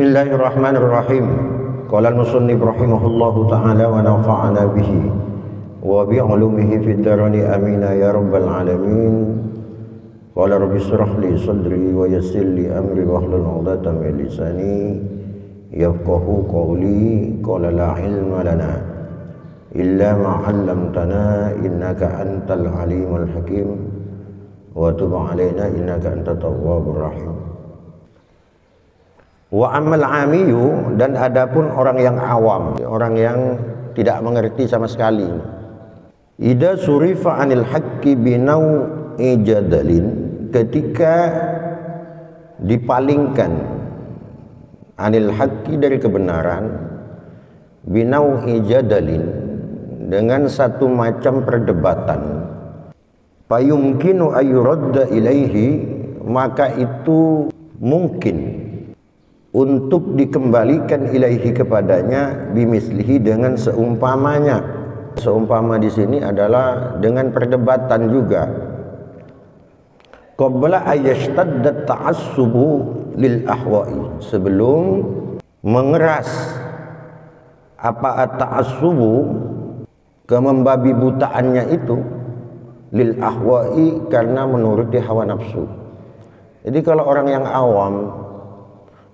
Bismillahirrahmanirrahim. Qala al-musannif rahimahullahu ta'ala wa nafa'ana bihi wa bi 'ulumihi fid darain amin ya rabbal alamin. Qala rabbi shrah li sadri wa yassir li amri wahlul 'uqdatam min lisani yafqahu qawli. Qala la ilma lana illa ma 'allamtana innaka antal alimul hakim wa tub 'alaina innaka antat tawwabur rahim. Wa amal amiyu, dan adapun orang yang awam, orang yang tidak mengerti sama sekali, idza surifa anil haqqi binau'i jadalin, ketika dipalingkan anil haqqi dari kebenaran, binau'i jadalin, dengan satu macam perdebatan, fayumkinu ayyuradda ilaihi, maka itu mungkin untuk dikembalikan ilaihi kepadanya, bimislihi, dengan seumpamanya. Seumpama di sini adalah dengan perdebatan juga. Qabla ayashtadda ta'assubu lil ahwa'i, sebelum mengeras apa ta'assubu, kemembabi butaannya itu, lil ahwa'i, karena menuruti hawa nafsu. Jadi kalau orang yang awam,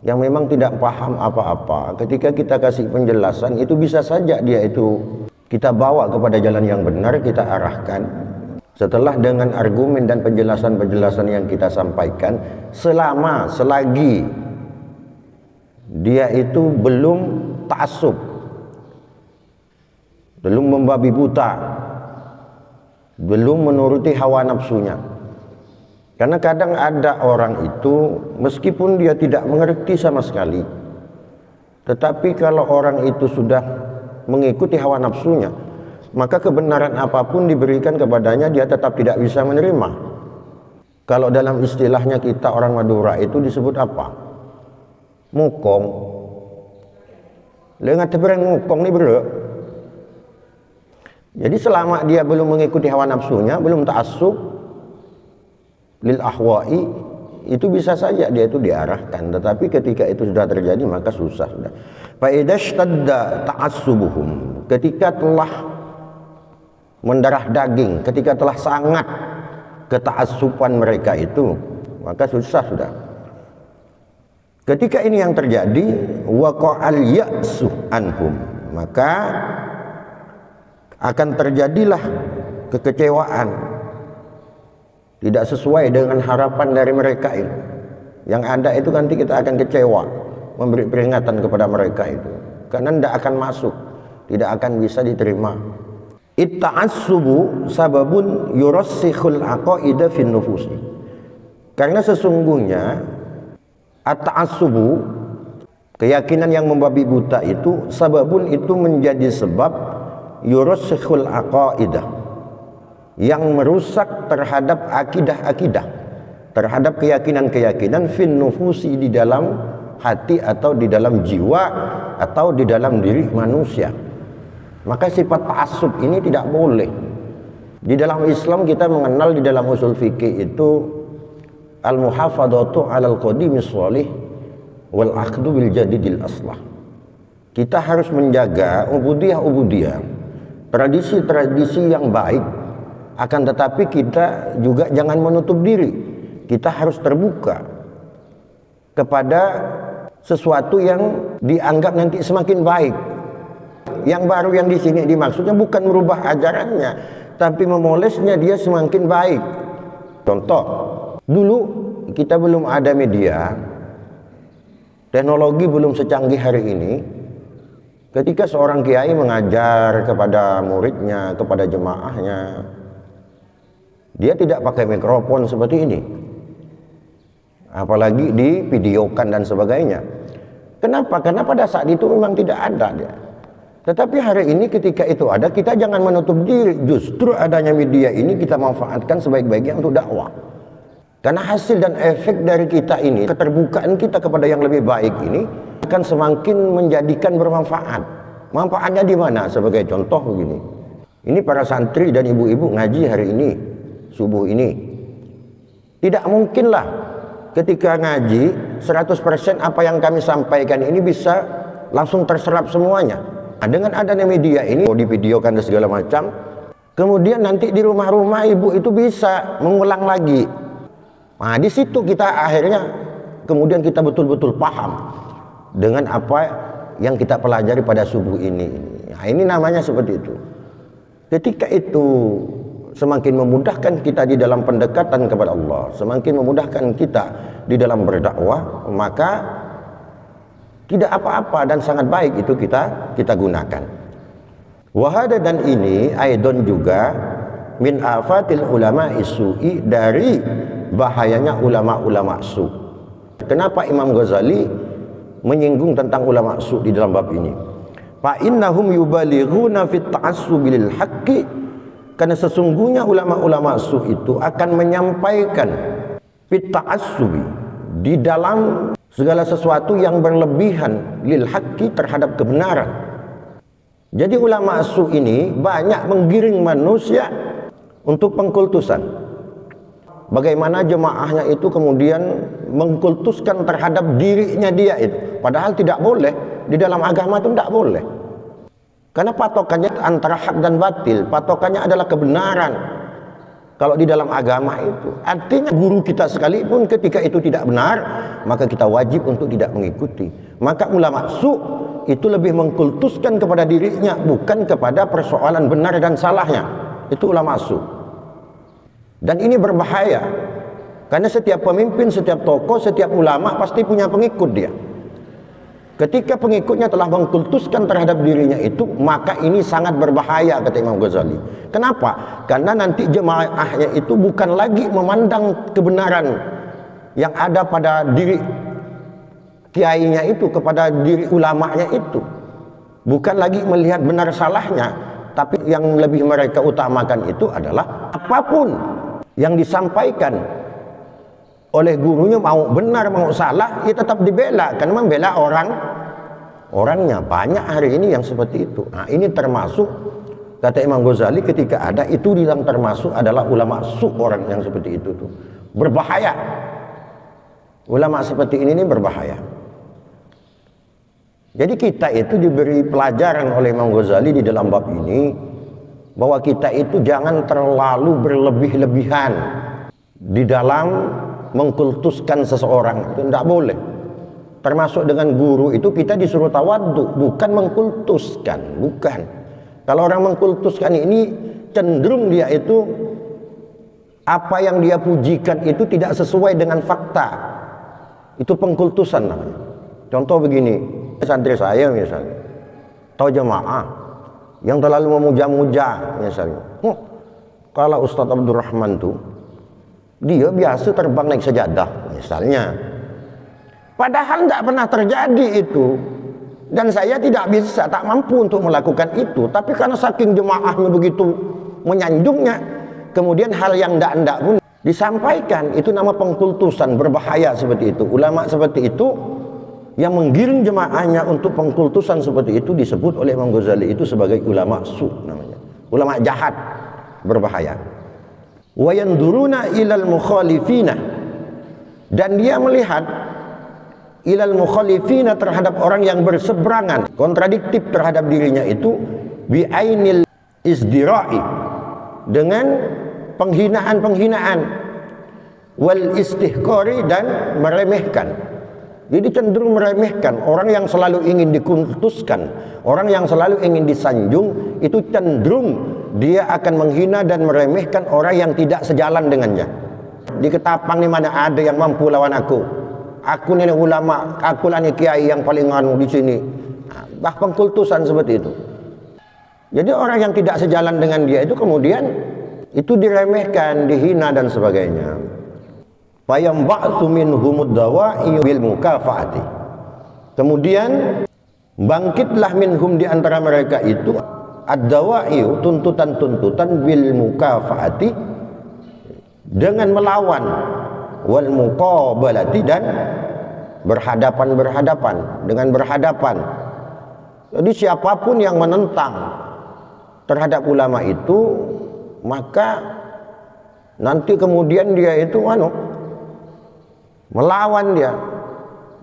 yang memang tidak paham apa-apa, ketika kita kasih penjelasan, itu bisa saja dia itu kita bawa kepada jalan yang benar, kita arahkan. Setelah dengan argumen dan penjelasan-penjelasan yang kita sampaikan, selagi dia itu belum ta'assub, belum membabi buta, belum menuruti hawa nafsunya. Karena kadang ada orang itu meskipun dia tidak mengerti sama sekali, tetapi kalau orang itu sudah mengikuti hawa nafsunya, maka kebenaran apapun diberikan kepadanya dia tetap tidak bisa menerima. Kalau dalam istilahnya kita orang Madura itu disebut apa? Mukong. Lengat tebereng mukong nih bro. Jadi selama dia belum mengikuti hawa nafsunya, belum ta'assub lil ahwa'i, itu bisa saja dia itu diarahkan. Tetapi ketika itu sudah terjadi, maka susah sudah. Fa idashtadda ta'assubuhum, ketika telah mendarah daging, ketika telah sangat keta'assupan mereka itu, maka susah sudah. Ketika ini yang terjadi, waqa'al ya'su anhum, maka akan terjadilah kekecewaan, tidak sesuai dengan harapan dari mereka itu. Yang ada itu nanti kita akan kecewa, memberi peringatan kepada mereka itu, karena tidak akan masuk, tidak akan bisa diterima. Itta'assubu sababun yurassikhul aqaida fin nufusi, karena sesungguhnya at-ta'assubu, keyakinan yang membabi buta itu, sababun, itu menjadi sebab yurassikhul aqaidah, yang merusak terhadap akidah-akidah, terhadap keyakinan-keyakinan fin nufusi, di dalam hati atau di dalam jiwa atau di dalam diri manusia. Maka sifat ta'assub ini tidak boleh. Di dalam Islam kita mengenal, di dalam usul fikih itu al-muhafadhatu 'alal qadimis shalih wal aqdu bil jadidil aslah. Kita harus menjaga ubudiyah, tradisi-tradisi yang baik. Akan tetapi kita juga jangan menutup diri. Kita harus terbuka kepada sesuatu yang dianggap nanti semakin baik. Yang baru yang di sini dimaksudnya bukan merubah ajarannya, tapi memolesnya dia semakin baik. Contoh, dulu kita belum ada media, teknologi belum secanggih hari ini. Ketika seorang kiai mengajar kepada muridnya, kepada jemaahnya, dia tidak pakai mikrofon seperti ini, apalagi divideokan dan sebagainya. Kenapa? Karena pada saat itu memang tidak ada dia. Tetapi hari ini ketika itu ada, kita jangan menutup diri. Justru adanya media ini kita manfaatkan sebaik-baiknya untuk dakwah. Karena hasil dan efek dari kita ini, keterbukaan kita kepada yang lebih baik ini, akan semakin menjadikan bermanfaat. Manfaatnya di mana? Sebagai contoh begini. Ini para santri dan ibu-ibu ngaji hari ini, subuh ini, tidak mungkinlah ketika ngaji 100% apa yang kami sampaikan ini bisa langsung terserap semuanya. Nah, dengan adanya media ini, divideokan dan segala macam, kemudian nanti di rumah-rumah ibu itu bisa mengulang lagi. Nah, di situ kita akhirnya kemudian kita betul-betul paham dengan apa yang kita pelajari pada subuh ini. Nah, ini namanya seperti itu. Ketika itu semakin memudahkan kita di dalam pendekatan kepada Allah, semakin memudahkan kita di dalam berdakwah, maka tidak apa-apa dan sangat baik itu kita gunakan. Wahada, dan ini aidon juga min afatil ulama isu'i, dari bahayanya ulama-ulama su. Kenapa Imam Ghazali menyinggung tentang ulama su di dalam bab ini? Fa innahum yubalighuna fit ta'assubi lil haqqi, karena sesungguhnya ulama-ulama su itu akan menyampaikan fit ta'assubi, di dalam segala sesuatu yang berlebihan, lil haqqi, terhadap kebenaran. Jadi ulama su ini banyak menggiring manusia untuk pengkultusan. Bagaimana jemaahnya itu kemudian mengkultuskan terhadap dirinya dia itu, padahal tidak boleh. Di dalam agama itu tidak boleh, karena patokannya antara hak dan batil. Patokannya adalah kebenaran kalau di dalam agama itu. Artinya guru kita sekalipun ketika itu tidak benar, maka kita wajib untuk tidak mengikuti. Maka ulama su itu lebih mengkultuskan kepada dirinya, bukan kepada persoalan benar dan salahnya. Itu ulama su. Dan ini berbahaya, karena setiap pemimpin, setiap tokoh, setiap ulama pasti punya pengikut dia. Ketika pengikutnya telah mengkultuskan terhadap dirinya itu, maka ini sangat berbahaya, kata Imam Ghazali. Kenapa? Karena nanti jemaahnya itu bukan lagi memandang kebenaran yang ada pada diri kiainya itu, kepada diri ulamanya itu. Bukan lagi melihat benar salahnya, tapi yang lebih mereka utamakan itu adalah apapun yang disampaikan oleh gurunya, mau benar mau salah, ya tetap dibela, karena membela orangnya. Banyak hari ini yang seperti itu. Nah, ini termasuk, kata Imam Ghazali, ketika ada itu yang termasuk adalah ulama su, orang yang seperti itu tuh berbahaya. Ulama seperti ini berbahaya. Jadi kita itu diberi pelajaran oleh Imam Ghazali di dalam bab ini, bahwa kita itu jangan terlalu berlebih-lebihan di dalam mengkultuskan seseorang. Itu tidak boleh. Termasuk dengan guru itu kita disuruh tawadhu, bukan mengkultuskan, bukan. Kalau orang mengkultuskan ini cenderung dia itu apa yang dia pujikan itu tidak sesuai dengan fakta. Itu pengkultusan namanya. Contoh begini, santri saya misalnya, atau jemaah yang terlalu memuja-muja misalnya. Kalau Ustadz Abdurrahman tuh, dia biasa terbang naik sejadah misalnya. Padahal tidak pernah terjadi itu. Dan saya tidak bisa, tak mampu untuk melakukan itu. Tapi karena saking jemaahnya begitu menyanjungnya, kemudian hal yang tidak pun disampaikan. Itu nama pengkultusan, berbahaya seperti itu. Ulama seperti itu yang menggiring jemaahnya untuk pengkultusan seperti itu disebut oleh Imam Ghazali itu sebagai ulama su namanya. Ulama jahat, berbahaya. Wa yanduruna ilal mukhalifina, dan dia melihat ilal mukhalifina, terhadap orang yang berseberangan, kontradiktif terhadap dirinya itu, bi ainil izdira'i, dengan penghinaan-penghinaan, wal istihqari, dan meremehkan. Jadi cenderung meremehkan orang yang selalu ingin dikultuskan, orang yang selalu ingin disanjung, itu cenderung dia akan menghina dan meremehkan orang yang tidak sejalan dengannya. Di Ketapang ini mana ada yang mampu lawan aku? Aku ini ulama, aku lah kiai yang paling anu di sini. Bah, pengkultusan seperti itu. Jadi orang yang tidak sejalan dengan dia itu kemudian itu diremehkan, dihina dan sebagainya. Fayam ba'tsu minhumud dawa'i bil mukafaati. Kemudian bangkitlah minhum, di antara mereka itu, ad-dawa'i, tuntutan-tuntutan, bil mukafaati, dengan melawan, wal muqabalati, dan berhadapan-berhadapan, dengan berhadapan. Jadi siapapun yang menentang terhadap ulama itu, maka nanti kemudian dia itu melawan dia,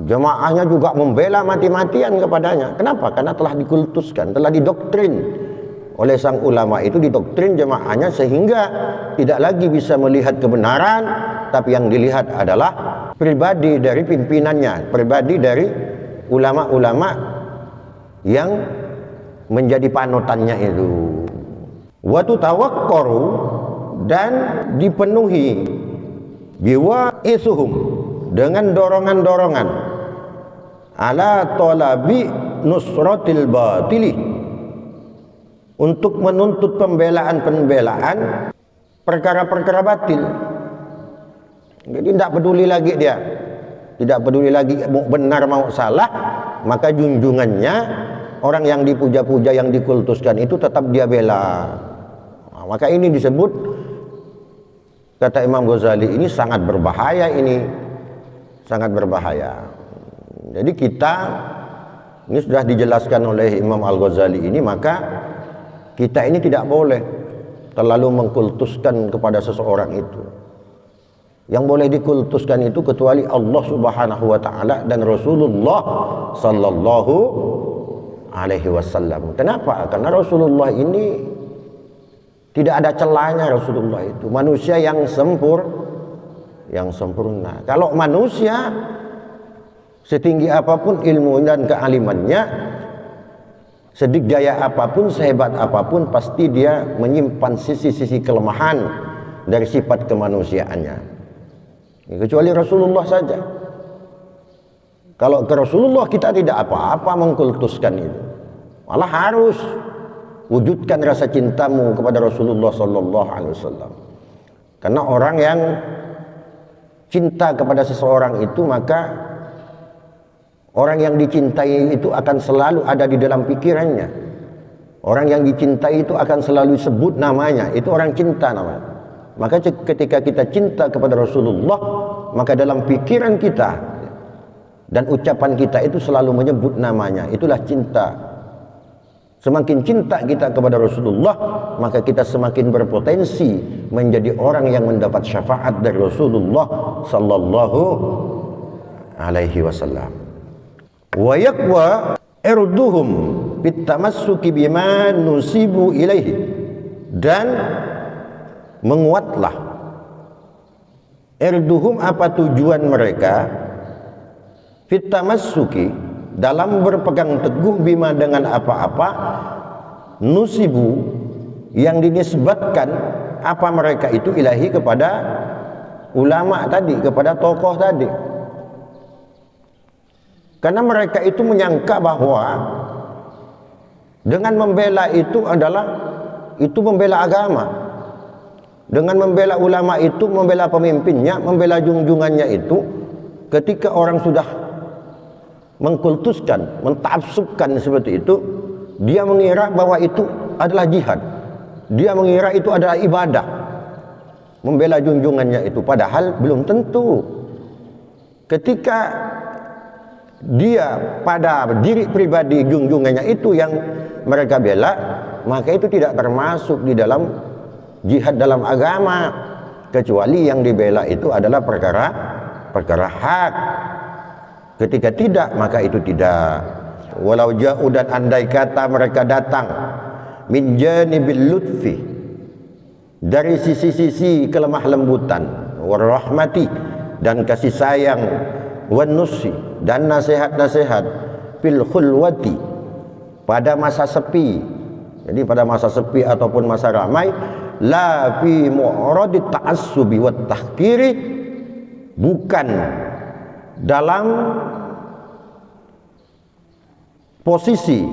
Jemaahnya juga membela mati-matian kepadanya. Kenapa? Karena telah dikultuskan, telah didoktrin oleh sang ulama itu, didoktrin jemaahnya sehingga tidak lagi bisa melihat kebenaran, tapi yang dilihat adalah pribadi dari pimpinannya, pribadi dari ulama-ulama yang menjadi panutannya itu. Wa tutawaqqaru, dan dipenuhi biwa isuhum, dengan dorongan-dorongan ala talabi nusratil batili, untuk menuntut pembelaan-pembelaan perkara-perkara batil. Jadi tidak peduli lagi dia, tidak peduli lagi mau benar mau salah, maka junjungannya orang yang dipuja-puja, yang dikultuskan itu tetap dia bela. Nah, maka ini disebut, kata Imam Ghazali, ini sangat berbahaya, ini sangat berbahaya. Jadi kita, ini sudah dijelaskan oleh Imam Al-Ghazali ini, maka kita ini tidak boleh terlalu mengkultuskan kepada seseorang itu. Yang boleh dikultuskan itu kecuali Allah Subhanahu wa taala dan Rasulullah sallallahu alaihi wasallam. Kenapa? Karena Rasulullah ini tidak ada celahnya. Rasulullah itu manusia yang sempurna. Kalau manusia setinggi apapun ilmu dan kealimannya, sedikjaya apapun, sehebat apapun, pasti dia menyimpan sisi-sisi kelemahan dari sifat kemanusiaannya. Kecuali Rasulullah saja. Kalau ke Rasulullah kita tidak apa-apa mengkultuskan itu, malah harus wujudkan rasa cintamu kepada Rasulullah sallallahu alaihi wasallam. Karena orang yang cinta kepada seseorang itu, maka orang yang dicintai itu akan selalu ada di dalam pikirannya. Orang yang dicintai itu akan selalu sebut namanya, itu orang cinta namanya. Maka ketika kita cinta kepada Rasulullah, maka dalam pikiran kita dan ucapan kita itu selalu menyebut namanya, itulah cinta. Semakin cinta kita kepada Rasulullah, maka kita semakin berpotensi menjadi orang yang mendapat syafaat dari Rasulullah sallallahu alaihi wasallam. Wa yaqwa irduhum bitamassuki bima nusibu ilaihi, dan menguatlah irduhum, apa tujuan mereka, fitamassuki, dalam berpegang teguh, bima, dengan apa-apa, nusibu, yang dinisbatkan apa mereka itu, ilahi, kepada ulama tadi, kepada tokoh tadi. Karena mereka itu menyangka bahwa dengan membela itu adalah itu membela agama. Dengan membela ulama itu, membela pemimpinnya, membela junjungannya itu, ketika orang sudah mengkultuskan, mentafsubkan seperti itu, dia mengira bahwa itu adalah jihad. Dia mengira itu adalah ibadah, membela junjungannya itu, padahal belum tentu. Ketika dia pada diri pribadi junjungannya itu yang mereka bela, maka itu tidak termasuk di dalam jihad dalam agama, kecuali yang dibela itu adalah perkara hak. Ketika tidak, maka itu tidak. Walau ja'u, dan andai kata mereka datang, min janibil lutfi, dari sisi-sisi kelemah lembutan, warahmati, dan kasih sayang, wan nusi, dan nasihat-nasihat, fil khulwati, pada masa sepi. Jadi pada masa sepi ataupun masa ramai, la fi mu'radit ta'assubi wat tahkiri, bukan dalam posisi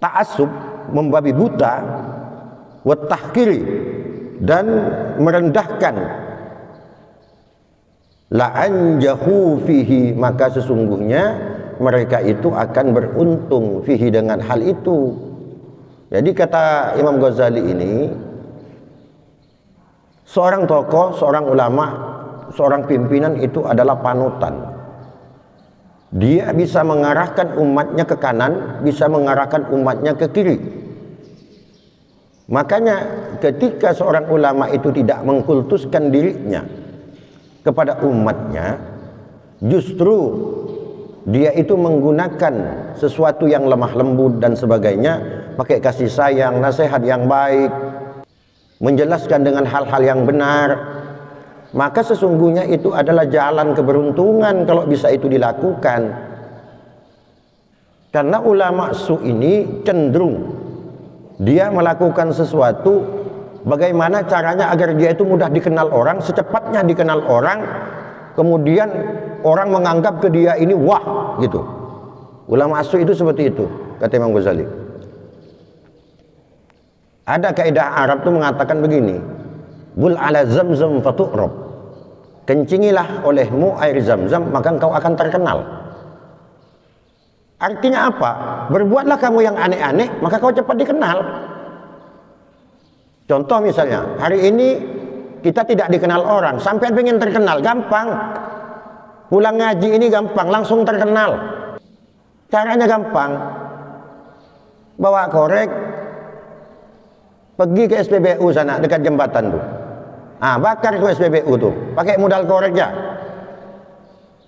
ta'assub, membabi buta, wat tahkiri, dan merendahkan, la anjahu fihi, maka sesungguhnya mereka itu akan beruntung fihi, dengan hal itu. Jadi kata Imam Ghazali ini, seorang tokoh, seorang ulama, seorang pimpinan itu adalah panutan. Dia bisa mengarahkan umatnya ke kanan, bisa mengarahkan umatnya ke kiri. Makanya ketika seorang ulama itu tidak mengkultuskan dirinya kepada umatnya, justru dia itu menggunakan sesuatu yang lemah lembut dan sebagainya, pakai kasih sayang, nasihat yang baik, menjelaskan dengan hal-hal yang benar, maka sesungguhnya itu adalah jalan keberuntungan kalau bisa itu dilakukan. Karena ulama su ini cenderung dia melakukan sesuatu, bagaimana caranya agar dia itu mudah dikenal orang, secepatnya dikenal orang, kemudian orang menganggap ke dia ini wah gitu. Ulama su itu seperti itu, kata Imam Ghazali. Ada kaidah Arab itu mengatakan begini, bul ala zamzam fatu'rab, kencingilah olehmu air Zamzam maka engkau akan terkenal. Artinya apa? Berbuatlah kamu yang aneh-aneh maka kau cepat dikenal. Contoh misalnya, hari ini kita tidak dikenal orang, sampai pengen terkenal, gampang. Pulang ngaji ini gampang, langsung terkenal. Caranya gampang. Bawa korek, pergi ke SPBU sana dekat jembatan tuh. Bakar ke SPBU tuh, pakai modal koreknya.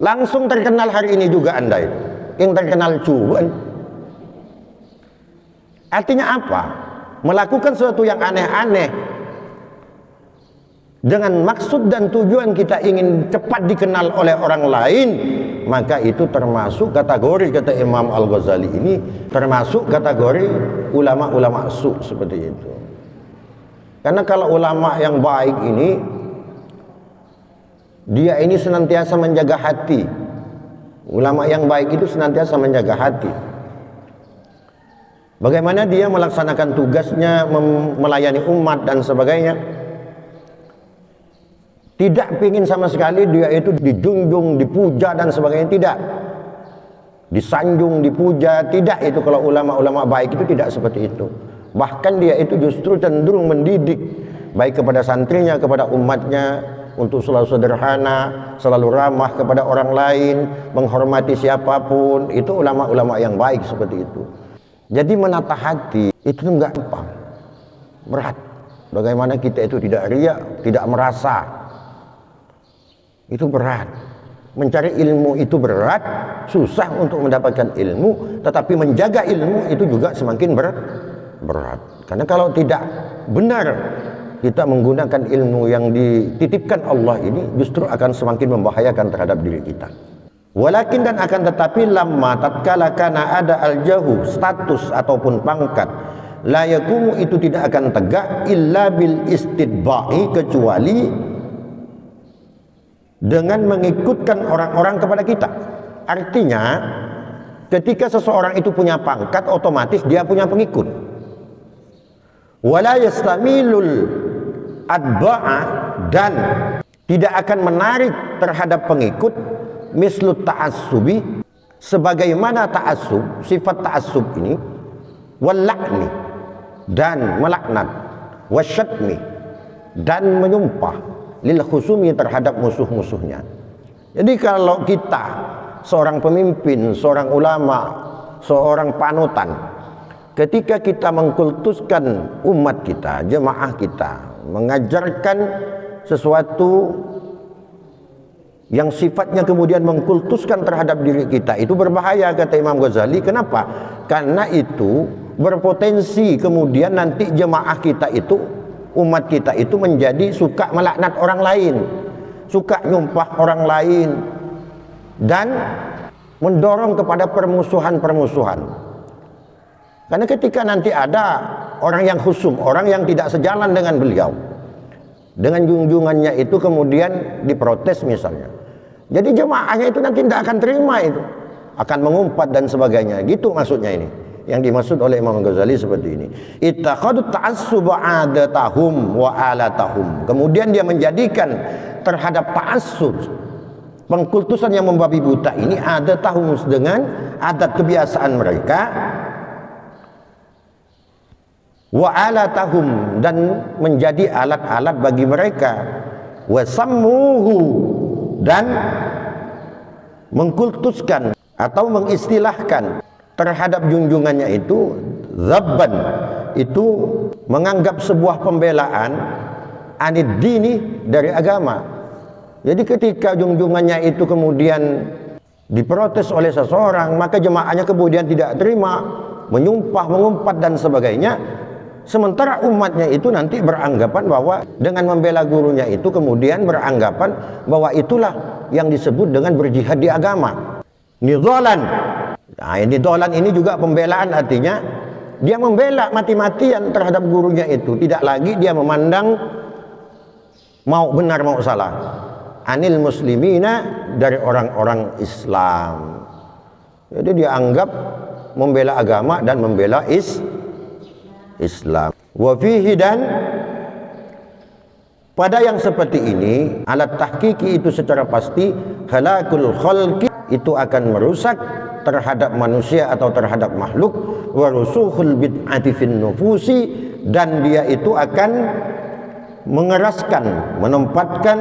Langsung terkenal hari ini juga Anda itu. Yang terkenal cuan. Artinya apa? Melakukan sesuatu yang aneh-aneh dengan maksud dan tujuan kita ingin cepat dikenal oleh orang lain, maka itu termasuk kategori, kata Imam Al-Ghazali ini, termasuk kategori ulama-ulama su seperti itu. Karena kalau ulama yang baik ini, dia ini senantiasa menjaga hati. Ulama yang baik itu senantiasa menjaga hati. Bagaimana dia melaksanakan tugasnya, melayani umat dan sebagainya. Tidak ingin sama sekali dia itu dijunjung, dipuja dan sebagainya, tidak. Disanjung, dipuja, tidak. Itu kalau ulama-ulama baik itu tidak seperti itu. Bahkan dia itu justru cenderung mendidik, baik kepada santrinya, kepada umatnya, untuk selalu sederhana, selalu ramah kepada orang lain, menghormati siapapun. Itu ulama-ulama yang baik seperti itu. Jadi menata hati itu enggak gampang, berat. Bagaimana kita itu tidak riak, tidak merasa, itu berat. Mencari ilmu itu berat, susah untuk mendapatkan ilmu, tetapi menjaga ilmu itu juga semakin berat. Karena kalau tidak benar kita menggunakan ilmu yang dititipkan Allah ini, justru akan semakin membahayakan terhadap diri kita. Walakin, dan akan tetapi, lamma tatkala kana ada aljahu, status ataupun pangkat, la yakumu itu tidak akan tegak illa bil istidba'i, kecuali dengan mengikutkan orang-orang kepada kita. Artinya ketika seseorang itu punya pangkat, otomatis dia punya pengikut. Wala yastamilul adba'a, dan tidak akan menarik terhadap pengikut, mislut ta'assubi, sebagaimana ta'assub, sifat ta'assub ini, wal-la'ni, dan melaknat, wasyatmi, dan menyumpah, lil khusumi, terhadap musuh-musuhnya. Jadi kalau kita seorang pemimpin, seorang ulama, seorang panutan, ketika kita mengkultuskan umat kita, jemaah kita, mengajarkan sesuatu yang sifatnya kemudian mengkultuskan terhadap diri kita, itu berbahaya, kata Imam Ghazali. Kenapa? Karena itu berpotensi kemudian nanti jemaah kita itu, umat kita itu menjadi suka melaknat orang lain, suka nyumpah orang lain, dan mendorong kepada permusuhan-permusuhan. Karena ketika nanti ada orang yang khusum, orang yang tidak sejalan dengan beliau, dengan junjungannya itu kemudian diprotes misalnya, jadi jemaahnya itu nanti tidak akan terima, itu akan mengumpat dan sebagainya. Gitu maksudnya ini, yang dimaksud oleh Imam Ghazali seperti ini. Ittakhadut ta'assuba adatahum wa alatahum, kemudian dia menjadikan terhadap ta'assub, pengkultusan yang membabi buta ini, adatahum, dengan adat kebiasaan mereka, wa alatahum, dan menjadi alat-alat bagi mereka, wa sammuhu, dan mengkultuskan atau mengistilahkan terhadap junjungannya itu zabban, itu menganggap sebuah pembelaan, anid dini, dari agama. Jadi ketika junjungannya itu kemudian diprotes oleh seseorang, maka jemaahnya kemudian tidak terima, menyumpah, mengumpat dan sebagainya. Sementara umatnya itu nanti beranggapan bahwa dengan membela gurunya itu kemudian beranggapan bahwa itulah yang disebut dengan berjihad di agama. Nidhalan. Nah, nidhalan ini juga pembelaan, artinya dia membela mati-matian terhadap gurunya itu. Tidak lagi dia memandang mau benar mau salah. Anil muslimina, dari orang-orang Islam. Jadi dia anggap membela agama dan membela Islam. Wa fihi, dan pada yang seperti ini, alat tahqiqi itu secara pasti halakul khalqi, itu akan merusak terhadap manusia atau terhadap makhluk, wa rusukhul bid'ati fin nufusi, dan dia itu akan mengeraskan, menempatkan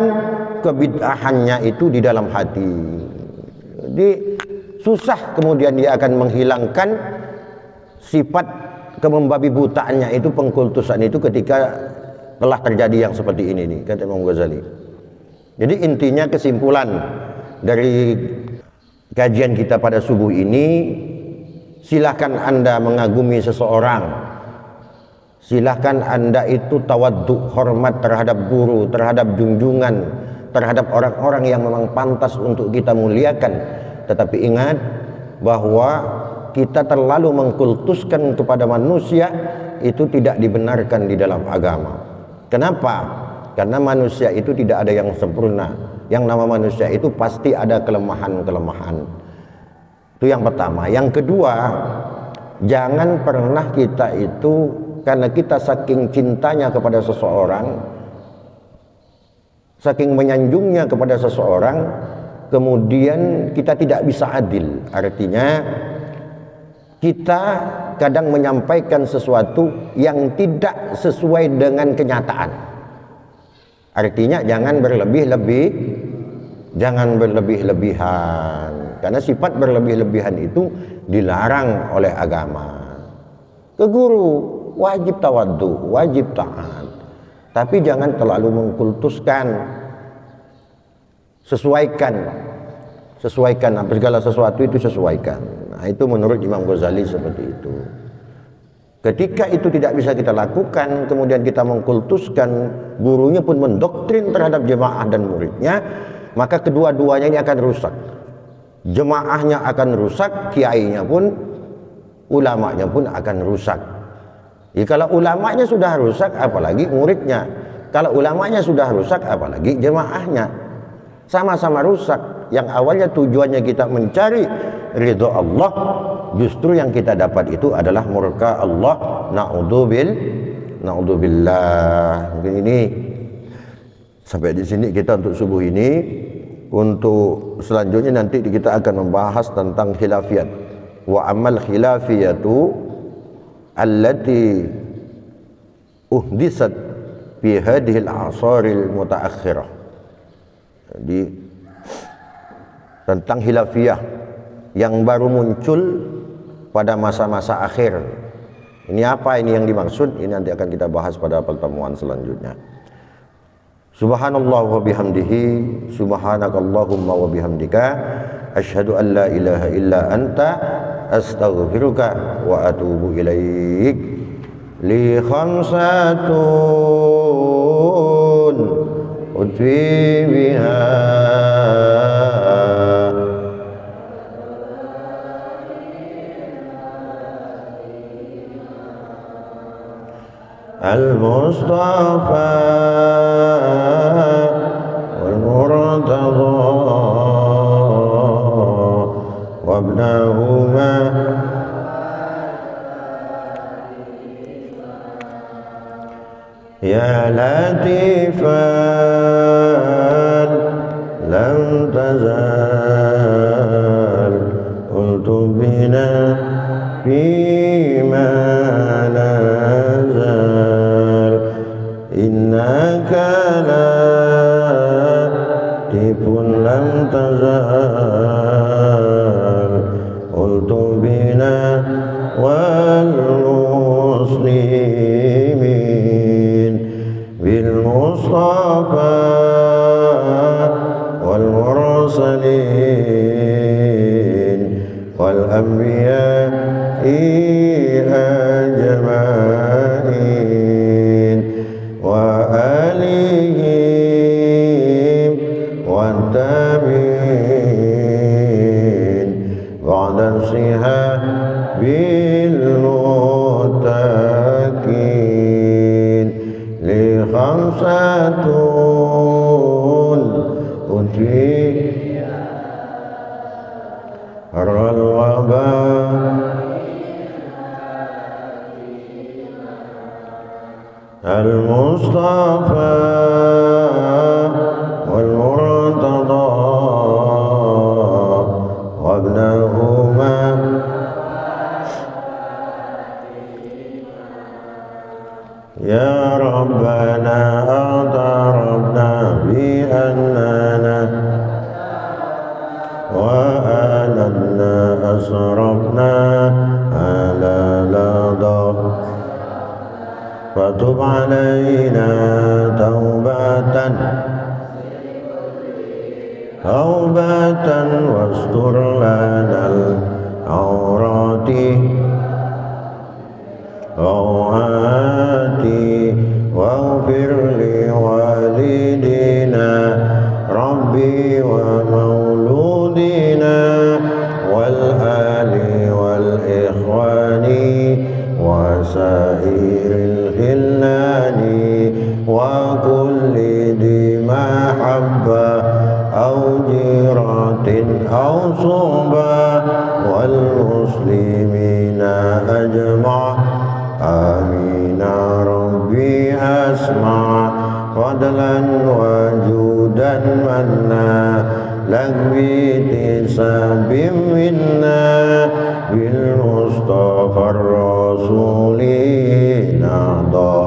kebid'ahannya itu di dalam hati. Jadi susah kemudian dia akan menghilangkan sifat kemembabi butaannya itu, pengkultusan itu, ketika telah terjadi yang seperti ini nih, kata Imam Ghazali. Jadi intinya, kesimpulan dari kajian kita pada subuh ini, silahkan Anda mengagumi seseorang, silahkan Anda itu tawaddu, hormat terhadap guru, terhadap junjungan, terhadap orang-orang yang memang pantas untuk kita muliakan. Tetapi ingat bahwa kita terlalu mengkultuskan kepada manusia itu tidak dibenarkan di dalam agama. Kenapa? Karena manusia itu tidak ada yang sempurna. Yang nama manusia itu pasti ada kelemahan-kelemahan. Itu yang pertama. Yang kedua, jangan pernah kita itu, karena kita saking cintanya kepada seseorang, saking menyanjungnya kepada seseorang, kemudian kita tidak bisa adil. Artinya kita kadang menyampaikan sesuatu yang tidak sesuai dengan kenyataan. Artinya jangan berlebih-lebihan, karena sifat berlebih-lebihan itu dilarang oleh agama. Ke guru wajib tawaddu, wajib taat, tapi jangan terlalu mengkultuskan. Sesuaikan apa segala sesuatu itu sesuaikan. Nah, itu menurut Imam Ghazali seperti itu. Ketika itu tidak bisa kita lakukan, kemudian kita mengkultuskan, gurunya pun mendoktrin terhadap jemaah dan muridnya, maka kedua-duanya ini akan rusak. Jemaahnya akan rusak, kiainya pun, ulamanya pun akan rusak. Ya, kalau ulamanya sudah rusak, apalagi muridnya. Kalau ulamanya sudah rusak, apalagi jemaahnya. Sama-sama rusak. Yang awalnya tujuannya kita mencari ridho Allah, justru yang kita dapat itu adalah murka Allah. Na'udzubillah. Mungkin ini sampai di sini kita untuk subuh ini. Untuk selanjutnya nanti kita akan membahas tentang khilafiyat. Wa amal khilafiyatu allati uhdisat fi hadhihi al-a'saril mutaakhirah. Jadi tentang khilafiyah yang baru muncul pada masa-masa akhir. Ini apa ini yang dimaksud? Ini nanti akan kita bahas pada pertemuan selanjutnya. Subhanallah wa bihamdihi, subhanakallahumma wa bihamdika, asyhadu an la ilaha illa anta, astaghfiruka wa atubu ilaik. Li khamsatun udfi biha al-Mustafa wal-Murtada wabnahuma ya latifan lam tazal untuk bina fima nazal innaka latifun lam tazal untuk bina wal muslimin bil Mustafa المرسلين والأنبياء أجمعين وآلهم والتابعين بعد الصحاب المتقين لخمسة أتي الوباء المصطفى والمرتضى وابنهما يا ربنا اعترفنا بأننا وأننا أسرفنا على لظى فتب علينا توبة واستر لنا العورات واغفر لوالدينا ربي ومولودنا والآل والإخوان وسائر الخلان وكل ذي محبة أو جيرة أو صحبة والمسلمين أجمع آمين ربي أسمع فضلا وجودا منا لك بإحسان منا بالمصطفى الرسول نهضى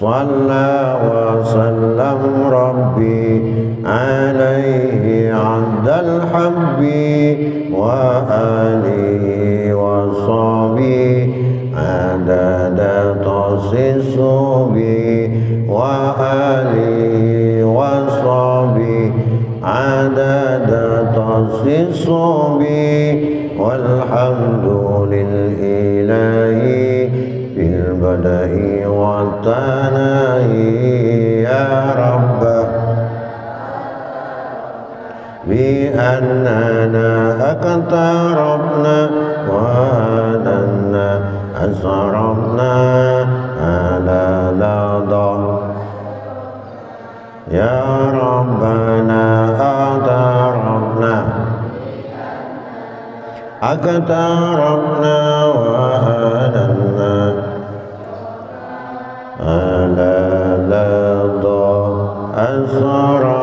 صلى وسلم ربي عليه عبد الحب وآله وصحبه عدد تخصيصه وآله وصحبه عدد تخصيصه والحمد للإله في البدء والثناء يا رب بأننا اقتربنا وأننا أسرفنا على لظى يا ربنا اقتربنا وأننا على لظى أسرفنا